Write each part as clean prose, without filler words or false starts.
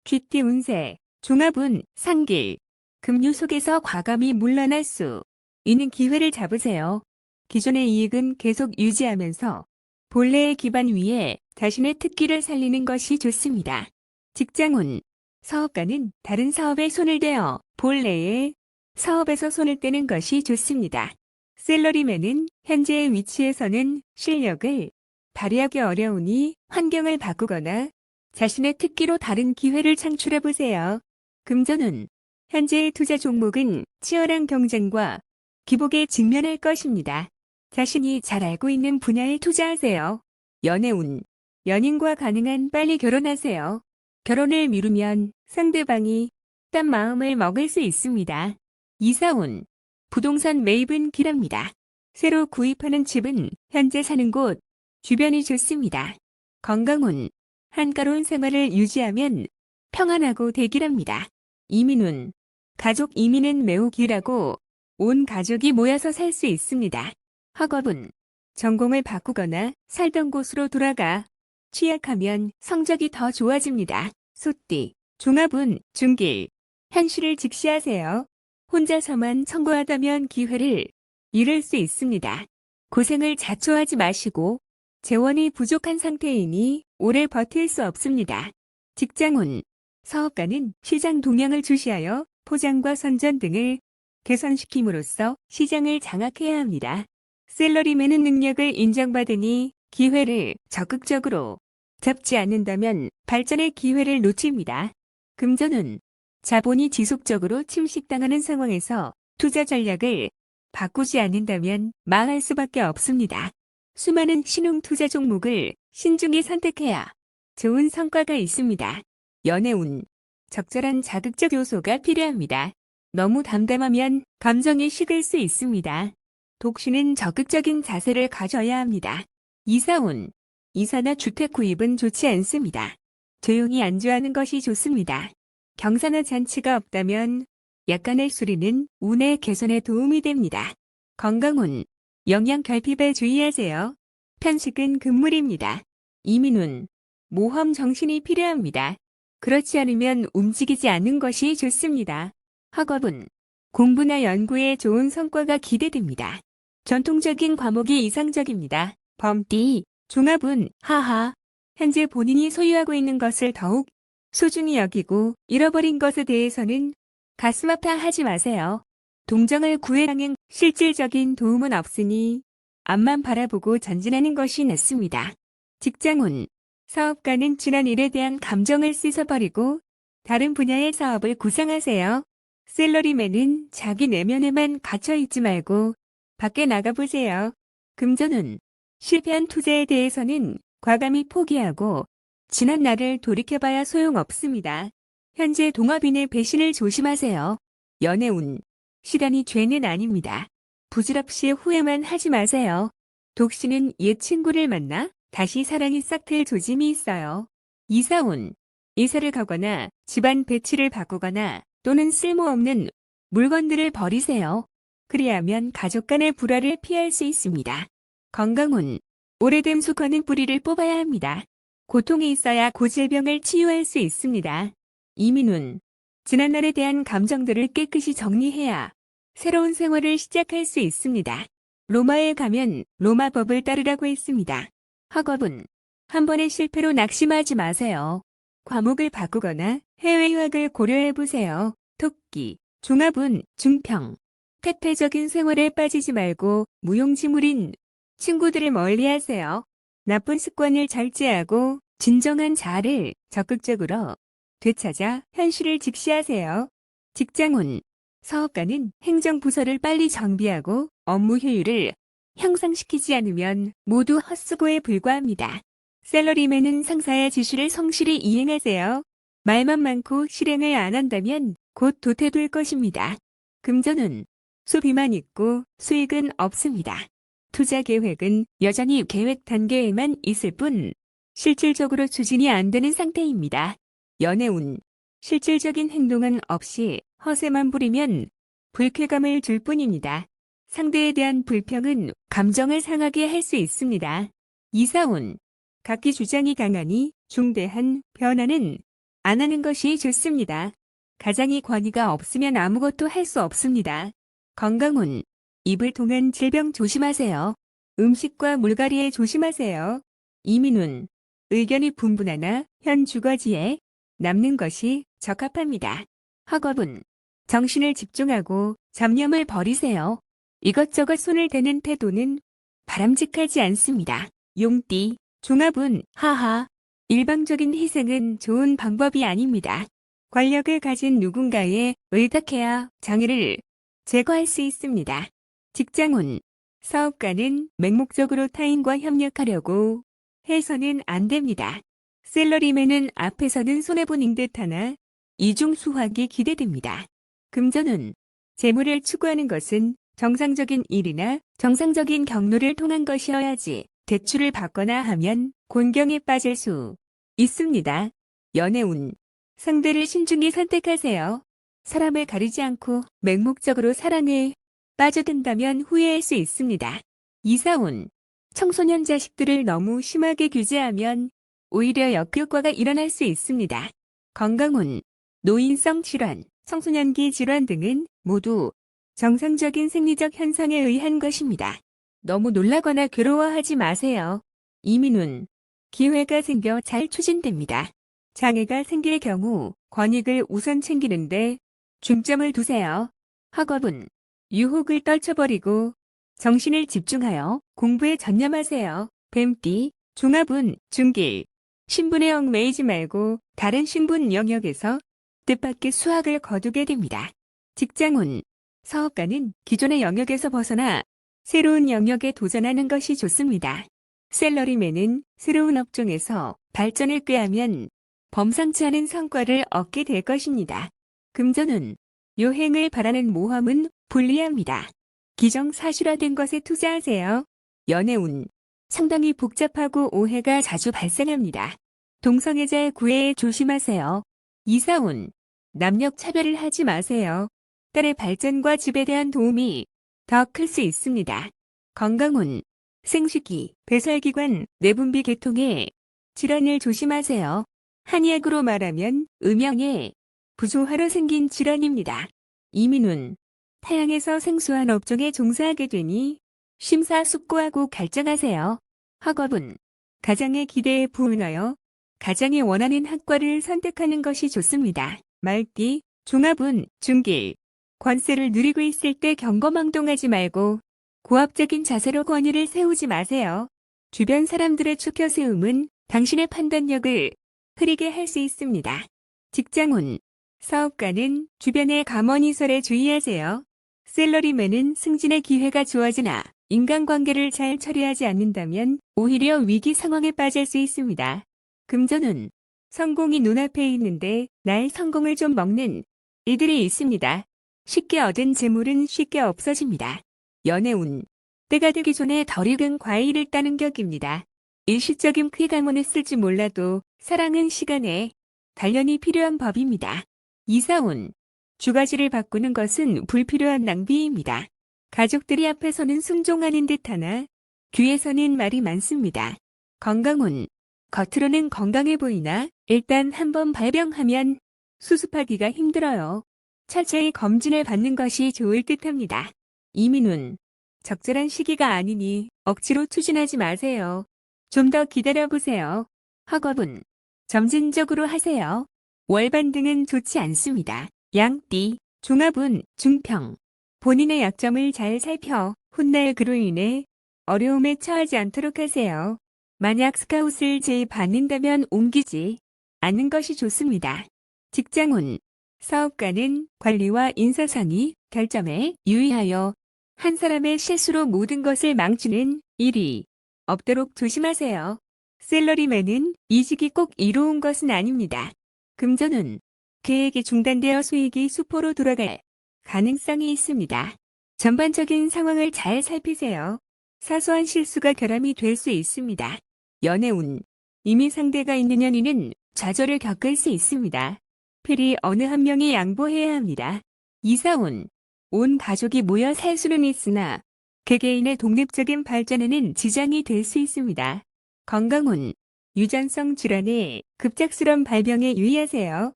쥐띠 운세, 종합운, 상길, 급류 속에서 과감히 물러날 수 있는 기회를 잡으세요. 기존의 이익은 계속 유지하면서 본래의 기반 위에 자신의 특기를 살리는 것이 좋습니다. 직장운, 사업가는 다른 사업에 손을 대어 본래의 사업에서 손을 떼는 것이 좋습니다. 셀러리맨은 현재의 위치에서는 실력을 발휘하기 어려우니 환경을 바꾸거나 자신의 특기로 다른 기회를 창출해 보세요. 금전운, 현재의 투자 종목은 치열한 경쟁과 기복에 직면할 것입니다. 자신이 잘 알고 있는 분야에 투자하세요. 연애운, 연인과 가능한 빨리 결혼하세요. 결혼을 미루면 상대방이 딴 마음을 먹을 수 있습니다. 이사운, 부동산 매입은 길합니다. 새로 구입하는 집은 현재 사는 곳, 주변이 좋습니다. 건강운, 한가로운 생활을 유지하면 평안하고 대길합니다. 이민운, 가족 이민은 매우 길하고 온 가족이 모여서 살 수 있습니다. 학업운, 전공을 바꾸거나 살던 곳으로 돌아가 취약하면 성적이 더 좋아집니다. 소띠, 종합운, 중길, 현실을 직시하세요. 혼자서만 성공하다면 기회를 잃을 수 있습니다. 고생을 자초하지 마시고 재원이 부족한 상태이니 오래 버틸 수 없습니다. 직장운, 사업가는 시장 동향을 주시하여 포장과 선전 등을 개선시킴으로써 시장을 장악해야 합니다. 셀러리맨은 능력을 인정받으니 기회를 적극적으로 잡지 않는다면 발전의 기회를 놓칩니다. 금전운, 자본이 지속적으로 침식당하는 상황에서 투자 전략을 바꾸지 않는다면 망할 수밖에 없습니다. 수많은 신흥 투자 종목을 신중히 선택해야 좋은 성과가 있습니다. 연애운, 적절한 자극적 요소가 필요합니다. 너무 담담하면 감정이 식을 수 있습니다. 독신은 적극적인 자세를 가져야 합니다. 이사운, 이사나 주택 구입은 좋지 않습니다. 조용히 안주하는 것이 좋습니다. 경사나 잔치가 없다면 약간의 수리는 운의 개선에 도움이 됩니다. 건강운, 영양 결핍에 주의하세요. 편식은 금물입니다. 이민운, 모험 정신이 필요합니다. 그렇지 않으면 움직이지 않는 것이 좋습니다. 학업은 공부나 연구에 좋은 성과가 기대됩니다. 전통적인 과목이 이상적입니다. 범띠, 종합운, 하하. 현재 본인이 소유하고 있는 것을 더욱 소중히 여기고 잃어버린 것에 대해서는 가슴 아파하지 마세요. 동정을 구해하는 실질적인 도움은 없으니 앞만 바라보고 전진하는 것이 낫습니다. 직장운, 사업가는 지난 일에 대한 감정을 씻어버리고 다른 분야의 사업을 구상하세요. 셀러리맨은 자기 내면에만 갇혀있지 말고 밖에 나가보세요. 금전운, 실패한 투자에 대해서는 과감히 포기하고 지난 날을 돌이켜봐야 소용없습니다. 현재 동업인의 배신을 조심하세요. 연애운, 시간이 죄는 아닙니다. 부질없이 후회만 하지 마세요. 독신은 옛 친구를 만나 다시 사랑이 싹틀 조짐이 있어요. 이사운, 이사를 가거나 집안 배치를 바꾸거나 또는 쓸모없는 물건들을 버리세요. 그리하면 가족 간의 불화를 피할 수 있습니다. 건강운, 오래된 수건은 뿌리를 뽑아야 합니다. 고통이 있어야 고질병을 치유할 수 있습니다. 이민운, 지난날에 대한 감정들을 깨끗이 정리해야 새로운 생활을 시작할 수 있습니다. 로마에 가면 로마법을 따르라고 했습니다. 학업은 한 번의 실패로 낙심하지 마세요. 과목을 바꾸거나 해외 유학을 고려해보세요. 토끼, 종합운, 중평. 태폐적인 생활에 빠지지 말고 무용지물인 친구들을 멀리하세요. 나쁜 습관을 절제하고 진정한 자아를 적극적으로 되찾아 현실을 직시하세요. 직장운, 사업가는 행정부서를 빨리 정비하고 업무 효율을 향상시키지 않으면 모두 헛수고에 불과합니다. 셀러리맨은 상사의 지시를 성실히 이행하세요. 말만 많고 실행을 안 한다면 곧 도태될 것입니다. 금전운, 소비만 있고 수익은 없습니다. 투자 계획은 여전히 계획 단계에만 있을 뿐 실질적으로 추진이 안 되는 상태입니다. 연애운, 실질적인 행동은 없이 허세만 부리면 불쾌감을 줄 뿐입니다. 상대에 대한 불평은 감정을 상하게 할 수 있습니다. 이사운, 각기 주장이 강하니 중대한 변화는 안 하는 것이 좋습니다. 가장이 권위가 없으면 아무것도 할 수 없습니다. 건강운, 입을 통한 질병 조심하세요. 음식과 물갈이에 조심하세요. 이민운, 의견이 분분하나 현 주거지에 남는 것이 적합합니다. 학업은 정신을 집중하고 잡념을 버리세요. 이것저것 손을 대는 태도는 바람직하지 않습니다. 용띠, 종합운, 하하. 일방적인 희생은 좋은 방법이 아닙니다. 권력을 가진 누군가에 의탁해야 장애를 제거할 수 있습니다. 직장운, 사업가는 맹목적으로 타인과 협력하려고 해서는 안 됩니다. 샐러리맨은 앞에서는 손해보는 듯하나 이중 수확이 기대됩니다. 금전운, 재물을 추구하는 것은 정상적인 일이나 정상적인 경로를 통한 것이어야지 대출을 받거나 하면 곤경에 빠질 수 있습니다. 연애운, 상대를 신중히 선택하세요. 사람을 가리지 않고 맹목적으로 사랑에 빠져든다면 후회할 수 있습니다. 이사운, 청소년 자식들을 너무 심하게 규제하면 오히려 역효과가 일어날 수 있습니다. 건강운, 노인성 질환, 청소년기 질환 등은 모두 정상적인 생리적 현상에 의한 것입니다. 너무 놀라거나 괴로워하지 마세요. 이민운, 기회가 생겨 잘 추진됩니다. 장애가 생길 경우 권익을 우선 챙기는데 중점을 두세요. 학업은 유혹을 떨쳐버리고 정신을 집중하여 공부에 전념하세요. 뱀띠, 종합운, 중길. 신분에 얽매이지 말고 다른 신분 영역에서 뜻밖의 수확을 거두게 됩니다. 직장운, 사업가는 기존의 영역에서 벗어나 새로운 영역에 도전하는 것이 좋습니다. 샐러리맨은 새로운 업종에서 발전을 꾀하면 범상치 않은 성과를 얻게 될 것입니다. 금전운, 요행을 바라는 모험은 불리합니다. 기정사실화된 것에 투자하세요. 연애운, 상당히 복잡하고 오해가 자주 발생합니다. 동성애자의 구애에 조심하세요. 이사운, 남녀 차별을 하지 마세요. 딸의 발전과 집에 대한 도움이 더 클 수 있습니다. 건강운, 생식기, 배설기관, 내분비 계통의 질환을 조심하세요. 한의학으로 말하면 음양의 부조화로 생긴 질환입니다. 이민운, 타향에서 생소한 업종에 종사하게 되니 심사숙고하고 결정하세요. 학업은 가장의 기대에 부응하여 가장이 원하는 학과를 선택하는 것이 좋습니다. 말띠, 종합운, 중길. 관세를 누리고 있을 때 경거망동하지 말고 고압적인 자세로 권위를 세우지 마세요. 주변 사람들의 추켜 세움은 당신의 판단력을 흐리게 할 수 있습니다. 직장운, 사업가는 주변의 감언이설에 주의하세요. 샐러리맨은 승진의 기회가 주어지나 인간관계를 잘 처리하지 않는다면 오히려 위기 상황에 빠질 수 있습니다. 금전운, 성공이 눈앞에 있는데 나의 성공을 좀 먹는 이들이 있습니다. 쉽게 얻은 재물은 쉽게 없어집니다. 연애운, 때가 되기 전에 덜 익은 과일을 따는 격입니다. 일시적인 쾌감은 있을지 몰라도 사랑은 시간에 단련이 필요한 법입니다. 이사운, 주가지를 바꾸는 것은 불필요한 낭비입니다. 가족들이 앞에서는 순종하는 듯하나 뒤에서는 말이 많습니다. 건강운, 겉으로는 건강해 보이나 일단 한번 발병하면 수습하기가 힘들어요. 철저히 검진을 받는 것이 좋을 듯합니다. 이민운, 적절한 시기가 아니니 억지로 추진하지 마세요. 좀 더 기다려보세요. 학업은 점진적으로 하세요. 월반 등은 좋지 않습니다. 양띠, 종합운, 중평. 본인의 약점을 잘 살펴 훗날 그로 인해 어려움에 처하지 않도록 하세요. 만약 스카웃을 제의받는다면 옮기지 않는 것이 좋습니다. 직장운, 사업가는 관리와 인사상의 결점에 유의하여 한 사람의 실수로 모든 것을 망치는 일이 없도록 조심하세요. 샐러리맨은 이직이 꼭 이로운 것은 아닙니다. 금전운, 계획이 중단되어 수익이 수포로 돌아갈 가능성이 있습니다. 전반적인 상황을 잘 살피세요. 사소한 실수가 결함이 될 수 있습니다. 연애운, 이미 상대가 있는 연인은 좌절을 겪을 수 있습니다. 필히 어느 한 명이 양보해야 합니다. 이사운, 온 가족이 모여 살 수는 있으나 개개인의 독립적인 발전에는 지장이 될 수 있습니다. 건강운, 유전성 질환의 급작스런 발병에 유의하세요.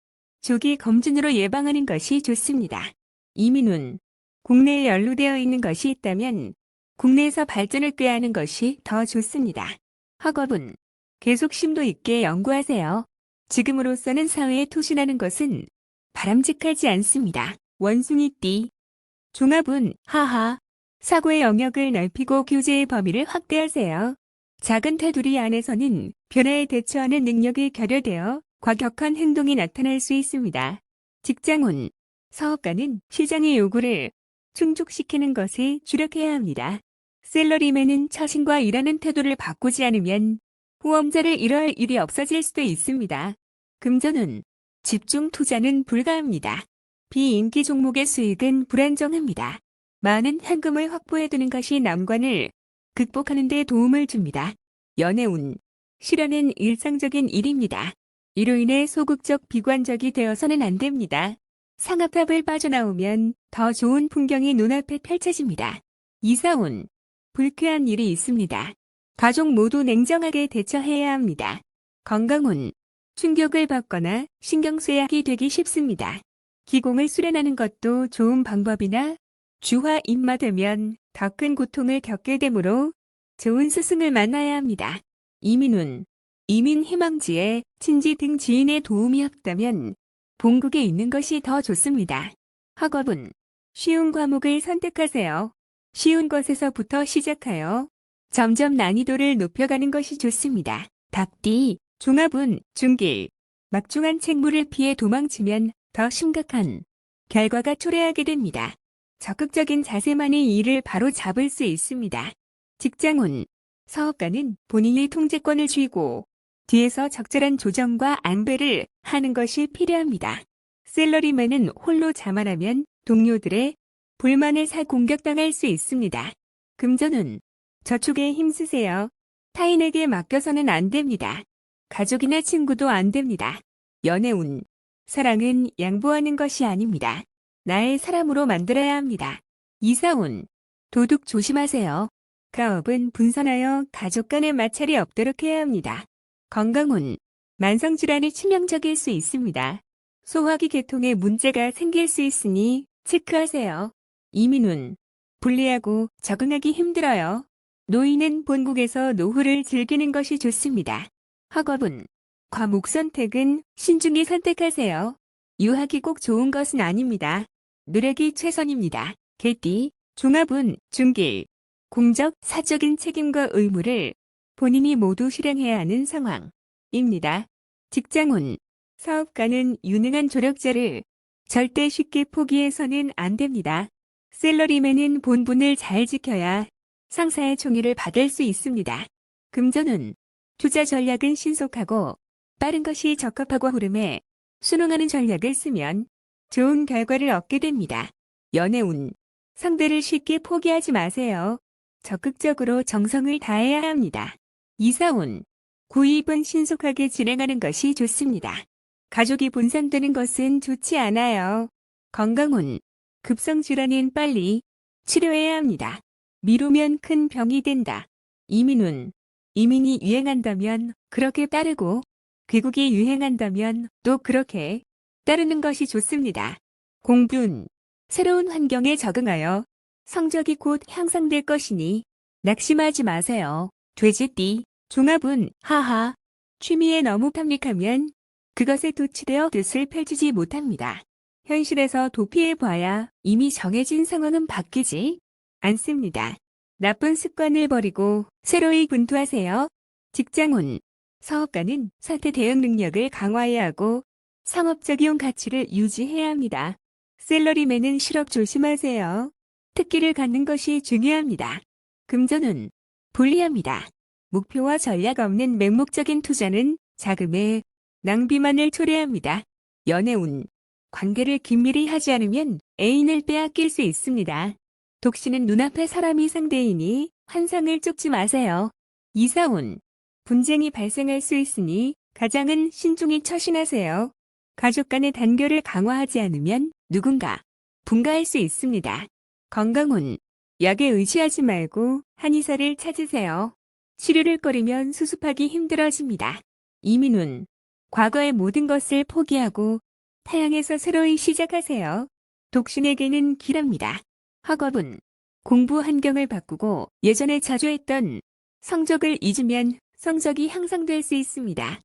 조기 검진으로 예방하는 것이 좋습니다. 이민훈. 국내에 연루되어 있는 것이 있다면 국내에서 발전을 꾀하는 것이 더 좋습니다. 학업은 계속 심도 있게 연구하세요. 지금으로서는 사회에 투신하는 것은 바람직하지 않습니다. 원숭이띠. 종합은 하하. 사고의 영역을 넓히고 교제의 범위를 확대하세요. 작은 테두리 안에서는 변화에 대처하는 능력이 결여되어 과격한 행동이 나타날 수 있습니다. 직장운. 사업가는 시장의 요구를 충족시키는 것에 주력해야 합니다. 셀러리맨은 처신과 일하는 태도를 바꾸지 않으면 후원자를 잃어할 일이 없어질 수도 있습니다. 금전운. 집중 투자는 불가합니다. 비인기 종목의 수익은 불안정합니다. 많은 현금을 확보해두는 것이 난관을 극복하는 데 도움을 줍니다. 연애운. 실현은 일상적인 일입니다. 이로 인해 소극적 비관적이 되어서는 안 됩니다. 상합탑을 빠져나오면 더 좋은 풍경이 눈앞에 펼쳐집니다. 이사운. 불쾌한 일이 있습니다. 가족 모두 냉정하게 대처해야 합니다. 건강운. 충격을 받거나 신경쇠약이 되기 쉽습니다. 기공을 수련하는 것도 좋은 방법이나 주화 입마되면 더 큰 고통을 겪게 되므로 좋은 스승을 만나야 합니다. 이민운. 이민 희망지에 친지 등 지인의 도움이 없다면 본국에 있는 것이 더 좋습니다. 학업은 쉬운 과목을 선택하세요. 쉬운 것에서부터 시작하여 점점 난이도를 높여가는 것이 좋습니다. 닭띠. 종합은 중길. 막중한 책무를 피해 도망치면 더 심각한 결과가 초래하게 됩니다. 적극적인 자세만이 일을 바로 잡을 수 있습니다. 직장운. 사업가는 본인이 통제권을 쥐고 뒤에서 적절한 조정과 안배를 하는 것이 필요합니다. 셀러리맨은 홀로 자만하면 동료들의 불만을 사 공격당할 수 있습니다. 금전운. 저축에 힘쓰세요. 타인에게 맡겨서는 안 됩니다. 가족이나 친구도 안 됩니다. 연애운. 사랑은 양보하는 것이 아닙니다. 나의 사람으로 만들어야 합니다. 이사운. 도둑 조심하세요. 가업은 분산하여 가족 간의 마찰이 없도록 해야 합니다. 건강운. 만성질환이 치명적일 수 있습니다. 소화기 계통에 문제가 생길 수 있으니 체크하세요. 이민운. 불리하고 적응하기 힘들어요. 노인은 본국에서 노후를 즐기는 것이 좋습니다. 학업은 과목 선택은 신중히 선택하세요. 유학이 꼭 좋은 것은 아닙니다. 노력이 최선입니다. 개띠. 종합은 중길. 공적, 사적인 책임과 의무를 본인이 모두 실행해야 하는 상황입니다. 직장운. 사업가는 유능한 조력자를 절대 쉽게 포기해서는 안 됩니다. 셀러리맨은 본분을 잘 지켜야 상사의 총의를 받을 수 있습니다. 금전운. 투자 전략은 신속하고 빠른 것이 적합하고 흐름에 순응하는 전략을 쓰면 좋은 결과를 얻게 됩니다. 연애운. 상대를 쉽게 포기하지 마세요. 적극적으로 정성을 다해야 합니다. 이사운. 구입은 신속하게 진행하는 것이 좋습니다. 가족이 분산되는 것은 좋지 않아요. 건강운. 급성질환은 빨리 치료해야 합니다. 미루면 큰 병이 된다. 이민운. 이민이 유행한다면 그렇게 따르고 귀국이 유행한다면 또 그렇게 따르는 것이 좋습니다. 공분. 새로운 환경에 적응하여 성적이 곧 향상될 것이니 낙심하지 마세요. 돼지띠. 종합은 하하. 취미에 너무 탐닉하면 그것에 도취되어 뜻을 펼치지 못합니다. 현실에서 도피해봐야 이미 정해진 상황은 바뀌지 않습니다. 나쁜 습관을 버리고 새로이 분투하세요. 직장운. 사업가는 사태 대응 능력을 강화해야 하고 상업적인 가치를 유지해야 합니다. 셀러리맨은 실업 조심하세요. 특기를 갖는 것이 중요합니다. 금전운. 불리합니다. 목표와 전략 없는 맹목적인 투자는 자금의 낭비만을 초래합니다. 연애운. 관계를 긴밀히 하지 않으면 애인을 빼앗길 수 있습니다. 독신은 눈앞의 사람이 상대이니 환상을 쫓지 마세요. 이사운. 분쟁이 발생할 수 있으니 가장은 신중히 처신하세요. 가족 간의 단결을 강화하지 않으면 누군가 분가할 수 있습니다. 건강운. 약에 의지하지 말고 한의사를 찾으세요. 치료를 꺼리면 수습하기 힘들어집니다. 이민훈. 과거의 모든 것을 포기하고 타향에서 새로이 시작하세요. 독신에게는 길합니다. 학업은 공부 환경을 바꾸고 예전에 자주 했던 성적을 잊으면 성적이 향상될 수 있습니다.